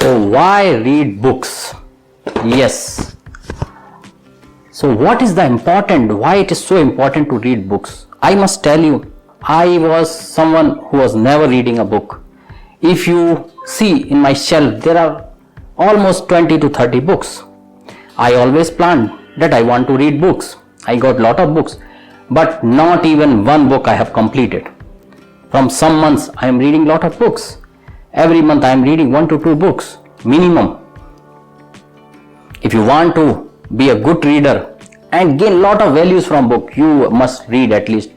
So why read books? Yes. So what is the why it is so important to read books? I must tell you, I was someone who was never reading a book. If you see in my shelf, there are almost 20 to 30 books. I always planned that I want to read books. I got lot of books, but not even one book I have completed. From some months I am reading lot of books. Every month I am reading 1 to 2 books minimum. If you want to be a good reader and gain lot of values from book, you must read at least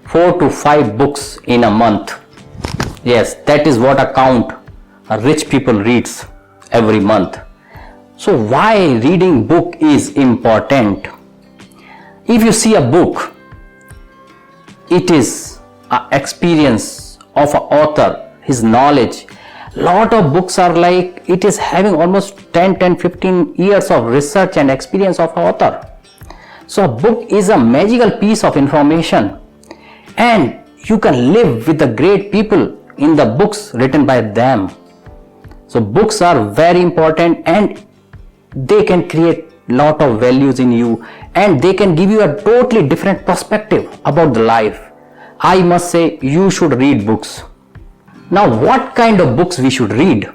4 to 5 books in a month. Yes, that is what a rich people reads every month. So why reading book is important? If you see a book, it is an experience of an author, his knowledge. Lot of books are like it is having almost 15 years of research and experience of an author. So a book is a magical piece of information, and you can live with the great people in the books written by them. So books are very important, and they can create lot of values in you, and they can give you a totally different perspective about the life. I must say you should read books. Now what kind of books we should read?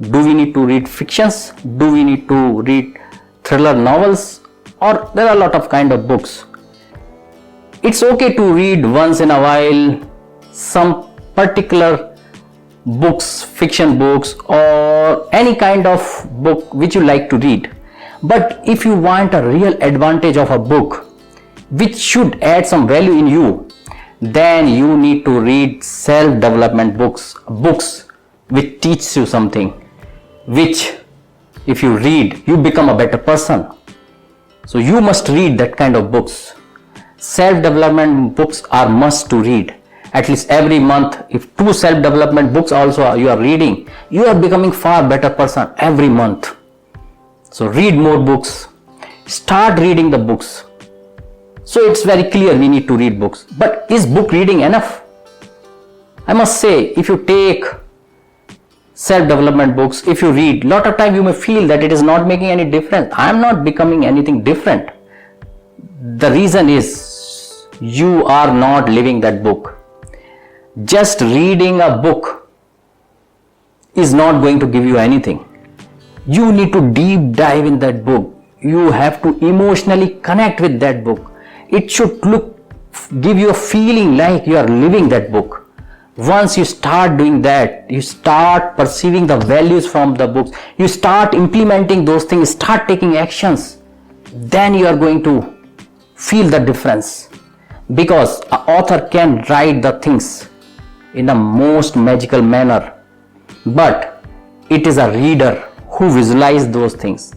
Do we need to read fictions? Do we need to read thriller novels? Or there are a lot of kind of books. It's okay to read once in a while some particular books, fiction books, or any kind of book which you like to read. But if you want a real advantage of a book which should add some value in you, then you need to read self-development books which teach you something, which if you read, you become a better person. So you must read that kind of books. Self-development books are must to read. At least every month, if 2 self-development books also you are reading, you are becoming far better person every month. So read more books. Start reading the books. So it's very clear we need to read books. But is book reading enough? I must say, if you take self-development books, if you read, lot of time you may feel that it is not making any difference. I am not becoming anything different. The reason is you are not living that book. Just reading a book is not going to give you anything. You need to deep dive in that book. You have to emotionally connect with that book. It should give you a feeling like you are living that book. Once you start doing that, you start perceiving the values from the books, you start implementing those things, start taking actions, then you are going to feel the difference. Because an author can write the things in a most magical manner, but it is a reader who visualizes those things.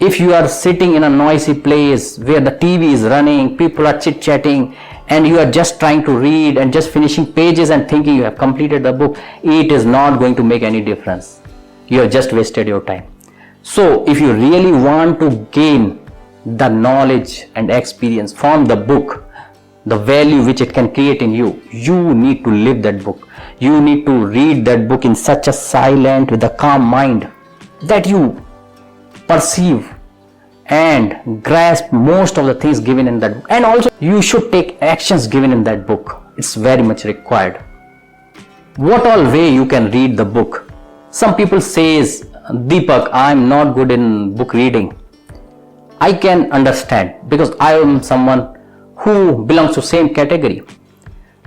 If you are sitting in a noisy place where the TV is running, people are chit-chatting, and you are just trying to read and just finishing pages and thinking you have completed the book, it is not going to make any difference. You have just wasted your time. So if you really want to gain the knowledge and experience from the book, the value which it can create in you, you need to live that book. You need to read that book in such a silent, with a calm mind, that you perceive and grasp most of the things given in that book. And also you should take actions given in that book. It's very much required. What all way you can read the book? Some people says, Deepak, I am not good in book reading. I can understand, because I am someone who belongs to same category.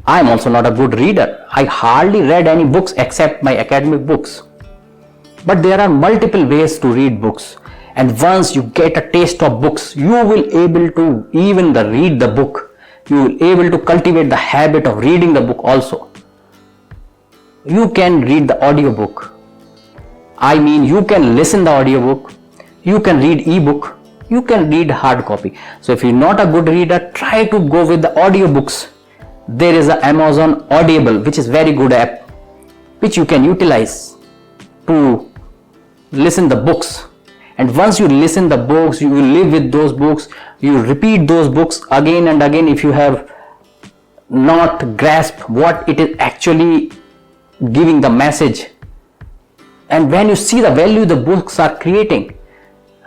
I am also not a good reader. I hardly read any books except my academic books. But there are multiple ways to read books. And once you get a taste of books, you will able to even read the book. You will able to cultivate the habit of reading the book also. You can read the audiobook. I mean, you can listen the audiobook. You can read ebook. You can read hard copy. So if you're not a good reader, try to go with the audiobooks. There is an Amazon Audible, which is very good app, which you can utilize to listen the books. And once you listen the books, you will live with those books, you repeat those books again and again. If you have not grasped what it is actually giving the message, And when you see the value the books are creating,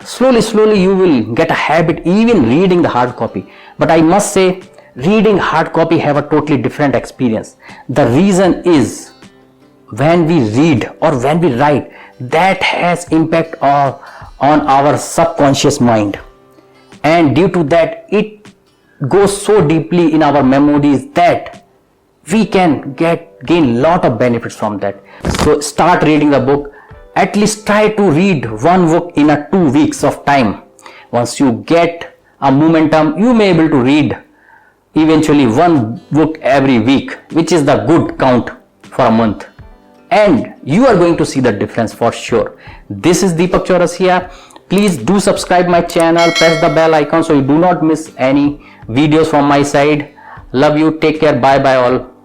slowly you will get a habit even reading the hard copy. But I must say, reading hard copy have a totally different experience. The reason is, when we read or when we write, that has impact on our subconscious mind, and due to that it goes so deeply in our memories that we can gain lot of benefits from that. So start reading the book. At least try to read one book in a 2 weeks of time. Once you get a momentum, you may able to read eventually one book every week, which is the good count for a month, and you are going to see the difference for sure. This is Deepak Chaurasia. Please do subscribe my channel, press the bell icon so you do not miss any videos from my side. Love you, take care, bye bye all.